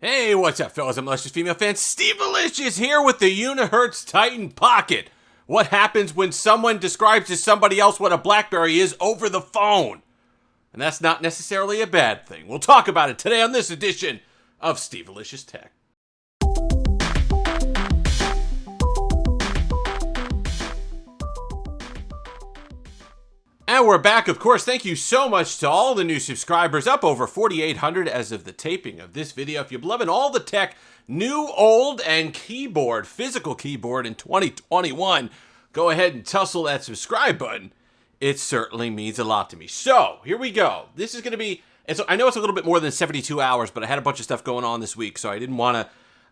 Hey, what's up, fellas? I'm Malicious Female Fan Steve Malicious here with the Unihertz Titan Pocket. What happens when someone describes to somebody else what a BlackBerry is over the phone? And that's not necessarily a bad thing. We'll talk about it today on this edition of Steve Malicious Tech. And we're back, of course. Thank you so much to all the new subscribers, up over 4,800 as of the taping of this video. If you're loving all the tech, new, old, and keyboard, physical keyboard in 2021, go ahead and tussle that subscribe button. It certainly means a lot to me. So, here we go. This is going to be, I know it's a little bit more than 72 hours, but I had a bunch of stuff going on this week, so I didn't want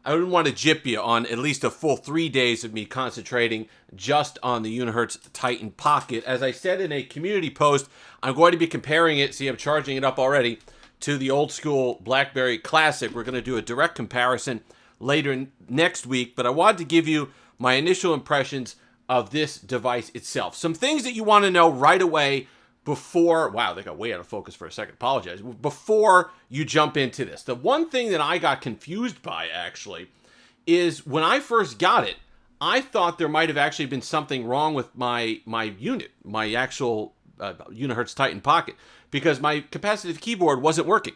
to jip you on at least a full 3 days of me concentrating just on the Unihertz Titan Pocket. As I said in a community post, I'm going to be comparing it, see I'm charging it up already, to the old school BlackBerry Classic. We're going to do a direct comparison later next week, but I wanted to give you my initial impressions of this device itself. Some things that you want to know right away before, wow, they got way out of focus for a second, apologize, before you jump into this. The one thing that I got confused by, actually, is when I first got it, I thought there might have actually been something wrong with my unit, my actual Unihertz Titan Pocket, because my capacitive keyboard wasn't working.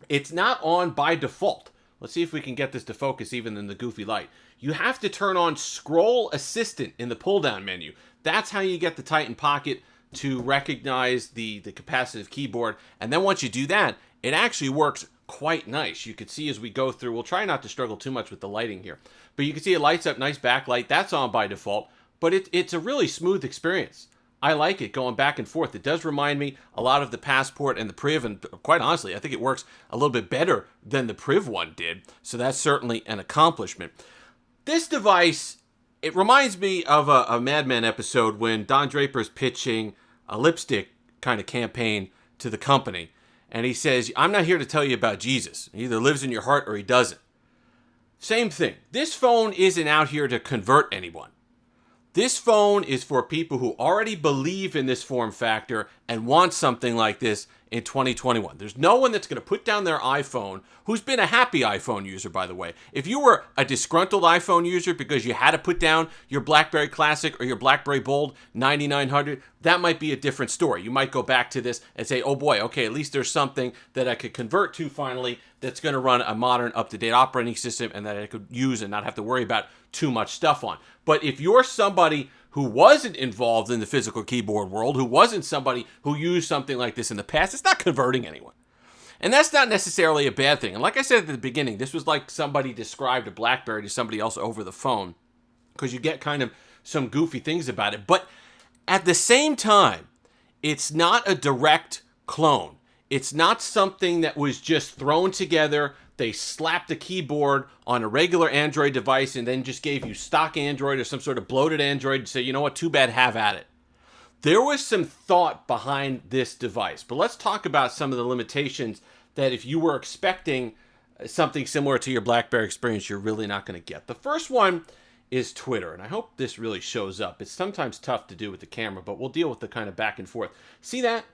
It's not on by default. Let's see if we can get this to focus even in the goofy light. You have to turn on Scroll Assistant in the pull-down menu. That's how you get the Titan Pocket to recognize the capacitive keyboard. And then once you do that, it actually works quite nice. You can see as we go through, we'll try not to struggle too much with the lighting here, but you can see it lights up, nice backlight. That's on by default, but it's a really smooth experience. I like it going back and forth. It does remind me a lot of the Passport and the Priv, and quite honestly, I think it works a little bit better than the Priv one did. So that's certainly an accomplishment. This device, it reminds me of a Mad Men episode when Don Draper's pitching a lipstick kind of campaign to the company. And he says, I'm not here to tell you about Jesus. He either lives in your heart or he doesn't. Same thing. This phone isn't out here to convert anyone. This phone is for people who already believe in this form factor and want something like this in 2021. There's no one that's going to put down their iPhone who's been a happy iPhone user, by the way. If you were a disgruntled iPhone user because you had to put down your BlackBerry Classic or your BlackBerry Bold 9900, that might be a different story. You might go back to this and say, oh boy, okay, at least there's something that I could convert to finally that's going to run a modern, up-to-date operating system and that I could use and not have to worry about too much stuff on. But if you're somebody who wasn't involved in the physical keyboard world, who wasn't somebody who used something like this in the past, it's not converting anyone. And that's not necessarily a bad thing. And like I said at the beginning, this was like somebody described a BlackBerry to somebody else over the phone, because you get kind of some goofy things about it. But at the same time, it's not a direct clone. It's not something that was just thrown together. They slapped a keyboard on a regular Android device and then just gave you stock Android or some sort of bloated Android and say, you know what, too bad, have at it. There was some thought behind this device. But let's talk about some of the limitations that if you were expecting something similar to your BlackBerry experience, you're really not going to get. The first one is Twitter, and I hope this really shows up. It's sometimes tough to do with the camera, but we'll deal with the kind of back and forth. See that?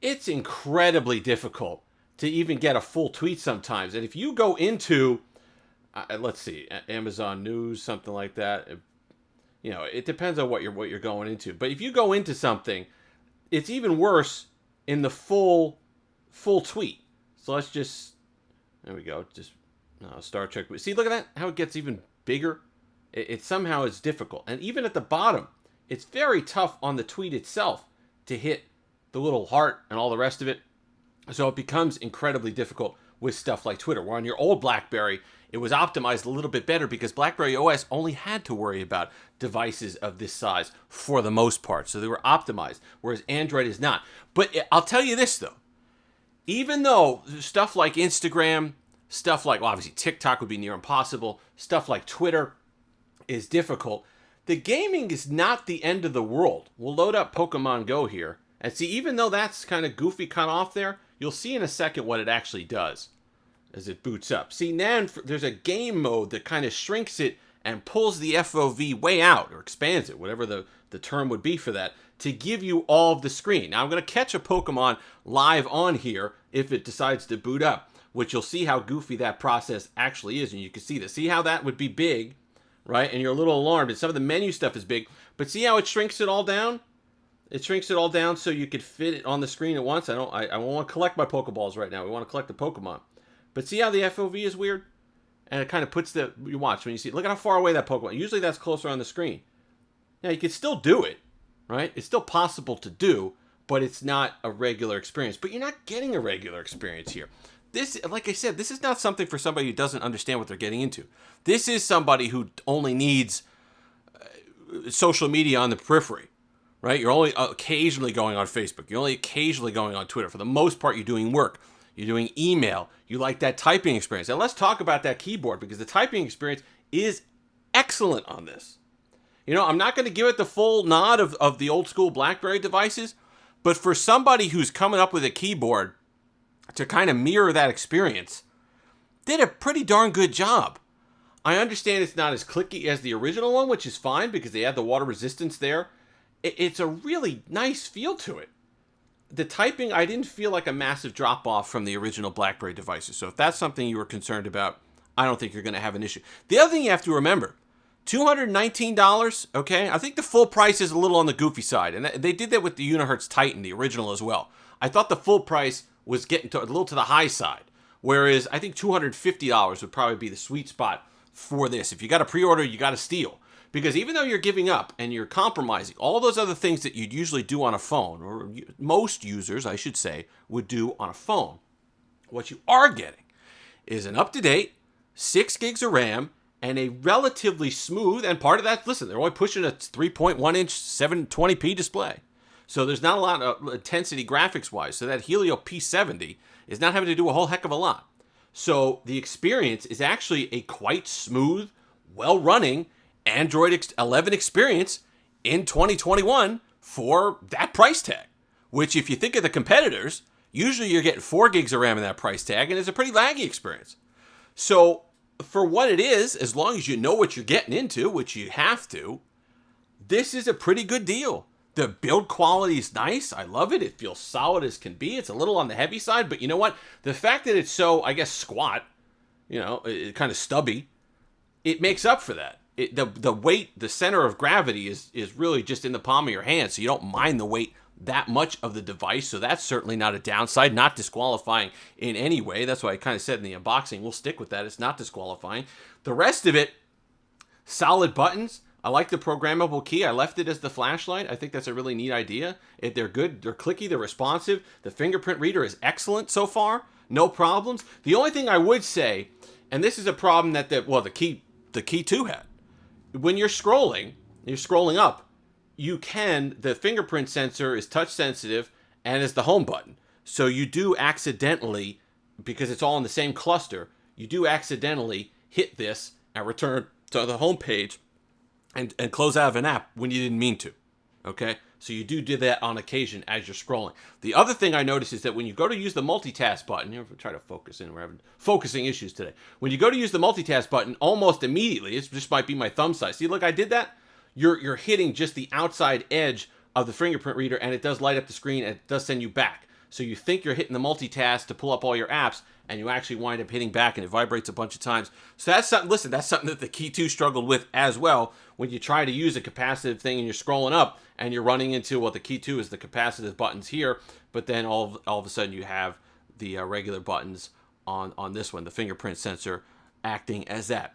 It's incredibly difficult to even get a full tweet sometimes. And if you go into, let's see, Amazon News, something like that, you know, it depends on what you're going into. But if you go into something, it's even worse in the full tweet. So let's just, there we go, just Star Trek. See, look at that, how it gets even bigger. It somehow is difficult. And even at the bottom, it's very tough on the tweet itself to hit the little heart and all the rest of it. So it becomes incredibly difficult with stuff like Twitter. Where on your old BlackBerry, it was optimized a little bit better because BlackBerry OS only had to worry about devices of this size for the most part. So they were optimized, whereas Android is not. But I'll tell you this, though. Even though stuff like Instagram, stuff like, well, obviously TikTok would be near impossible, stuff like Twitter is difficult, the gaming is not the end of the world. We'll load up Pokemon Go here. And see, even though that's kind of goofy cut off there, you'll see in a second what it actually does as it boots up. See, now there's a game mode that kind of shrinks it and pulls the FOV way out, or expands it, whatever the term would be for that, to give you all of the screen. Now, I'm going to catch a Pokemon live on here if it decides to boot up. which you'll see how goofy that process actually is. And you can see this. See how that would be big, right? And you're a little alarmed. And some of the menu stuff is big. But see how it shrinks it all down? It shrinks it all down so you could fit it on the screen at once. I want to collect my Pokeballs right now. We want to collect the Pokemon. But see how the FOV is weird? And it kind of puts you watch when you see, look at how far away that Pokemon. Usually that's closer on the screen. Now you can still do it, right? It's still possible to do, but it's not a regular experience. But you're not getting a regular experience here. This, like I said, this is not something for somebody who doesn't understand what they're getting into. This is somebody who only needs social media on the periphery, right? You're only occasionally going on Facebook. You're only occasionally going on Twitter. For the most part, you're doing work. You're doing email. You like that typing experience. And let's talk about that keyboard, because the typing experience is excellent on this. You know, I'm not going to give it the full nod of the old school BlackBerry devices, but for somebody who's coming up with a keyboard to kind of mirror that experience, did a pretty darn good job. I understand it's not as clicky as the original one, which is fine because they had the water resistance there. It's a really nice feel to it. The typing, I didn't feel like a massive drop-off from the original BlackBerry devices. So if that's something you were concerned about, I don't think you're going to have an issue. The other thing you have to remember, $219, okay? I think the full price is a little on the goofy side. And they did that with the Unihertz Titan, the original as well. I thought the full price was getting a little to the high side. Whereas I think $250 would probably be the sweet spot for this. If you got a pre-order, you got to steal. Because even though you're giving up and you're compromising all those other things that you'd usually do on a phone, or most users, I should say, would do on a phone, what you are getting is an up-to-date 6 gigs of RAM and a relatively smooth, and part of that, listen, they're only pushing a 3.1-inch 720p display. So there's not a lot of intensity graphics-wise. So that Helio P70 is not having to do a whole heck of a lot. So the experience is actually a quite smooth, well-running Android 11 experience in 2021 for that price tag. Which, if you think of the competitors, usually you're getting 4 gigs of RAM in that price tag, and it's a pretty laggy experience. So for what it is, as long as you know what you're getting into, which you have to, this is a pretty good deal. The build quality is nice. I love it. It feels solid as can be. It's a little on the heavy side, but you know what? The fact that it's so, I guess, squat, you know, kind of stubby, it makes up for that. The weight, the center of gravity is really just in the palm of your hand, so you don't mind the weight that much of the device, so that's certainly not a downside, not disqualifying in any way. That's why I kind of said in the unboxing, we'll stick with that. It's not disqualifying. The rest of it, solid buttons. I like the programmable key. I left it as the flashlight. I think that's a really neat idea. They're good. They're clicky. They're responsive. The fingerprint reader is excellent so far. No problems. The only thing I would say, and this is a problem that the Key 2 had. When you're scrolling up, the fingerprint sensor is touch sensitive and is the home button. So you do accidentally, because it's all in the same cluster, you do accidentally hit this and return to the home page and close out of an app when you didn't mean to. Okay? So you do that on occasion as you're scrolling. The other thing I noticed is that when you go to use the multitask button, we're trying to focus in, we're having focusing issues today. When you go to use the multitask button, almost immediately, it just might be my thumb size. See, look, I did that. You're hitting just the outside edge of the fingerprint reader, and it does light up the screen, and it does send you back. So you think you're hitting the multitask to pull up all your apps, and you actually wind up hitting back, and it vibrates a bunch of times. So that's something, listen, that's something that the Key 2 struggled with as well. When you try to use a capacitive thing and you're scrolling up, and you're running into, well, the Key 2 is the capacitive buttons here, but then all of a sudden you have the regular buttons on this one, the fingerprint sensor acting as that.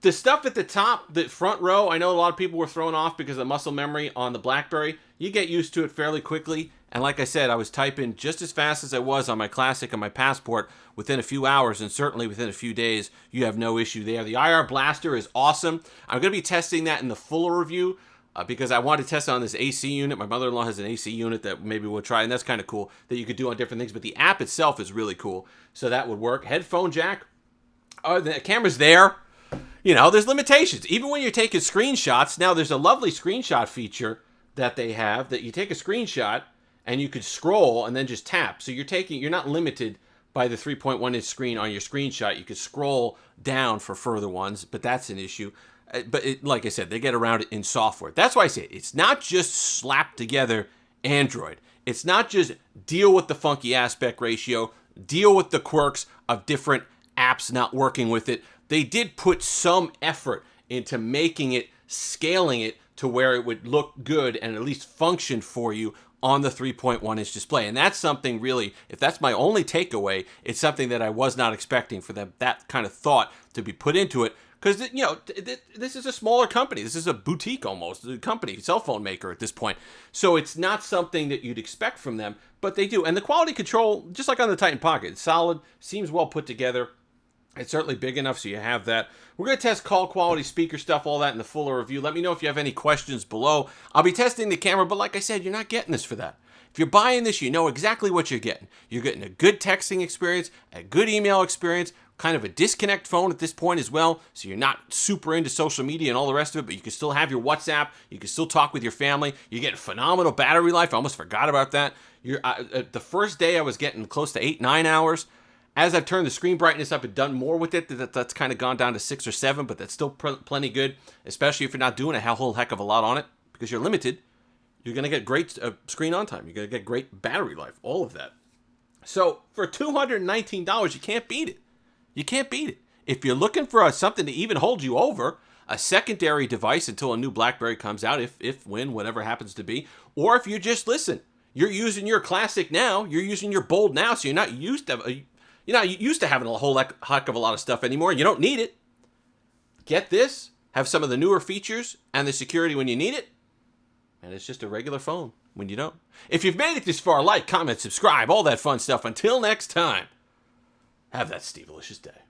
The stuff at the top, the front row, I know a lot of people were thrown off because of the muscle memory on the BlackBerry. You get used to it fairly quickly. And like I said, I was typing just as fast as I was on my Classic and my Passport within a few hours, and certainly within a few days, you have no issue there. The IR Blaster is awesome. I'm going to be testing that in the fuller review because I want to test it on this AC unit. My mother-in-law has an AC unit that maybe we'll try, and that's kind of cool that you could do on different things. But the app itself is really cool, so that would work. Headphone jack. Oh, the camera's there. You know, there's limitations. Even when you're taking screenshots, now there's a lovely screenshot feature that they have that you take a screenshot and you could scroll and then just tap. So you're not limited by the 3.1-inch screen on your screenshot. You could scroll down for further ones, but that's an issue. But like I said, they get around it in software. That's why I say it's not just slapped together Android. It's not just deal with the funky aspect ratio, deal with the quirks of different apps not working with it. They did put some effort into making it, scaling it to where it would look good and at least function for you on the 3.1-inch display. And that's something really, if that's my only takeaway, it's something that I was not expecting for them, that kind of thought to be put into it. Because, this is a smaller company. This is a boutique almost, a company, cell phone maker at this point. So it's not something that you'd expect from them, but they do. And the quality control, just like on the Titan Pocket, it's solid, seems well put together. It's certainly big enough, so you have that. We're going to test call quality, speaker stuff, all that in the fuller review. Let me know if you have any questions below. I'll be testing the camera, but like I said, you're not getting this for that. If you're buying this, you know exactly what you're getting. You're getting a good texting experience, a good email experience, kind of a disconnect phone at this point as well, so you're not super into social media and all the rest of it, but you can still have your WhatsApp, you can still talk with your family, you're getting phenomenal battery life. I almost forgot about that. The first day I was getting close to 8-9 hours. As I've turned the screen brightness up and done more with it, that's kind of gone down to 6 or 7, but that's still plenty good, especially if you're not doing a whole heck of a lot on it, because you're limited. You're going to get great screen on time. You're going to get great battery life, all of that. So for $219, you can't beat it. You can't beat it. If you're looking for something to even hold you over, a secondary device until a new BlackBerry comes out, when, whatever happens to be, or if you just listen, you're using your Classic now, you're using your Bold now, so you're not used to having a whole heck of a lot of stuff anymore. You don't need it. Get this, have some of the newer features and the security when you need it, and it's just a regular phone when you don't. If you've made it this far, like, comment, subscribe, all that fun stuff. Until next time, have that Steve-alicious day.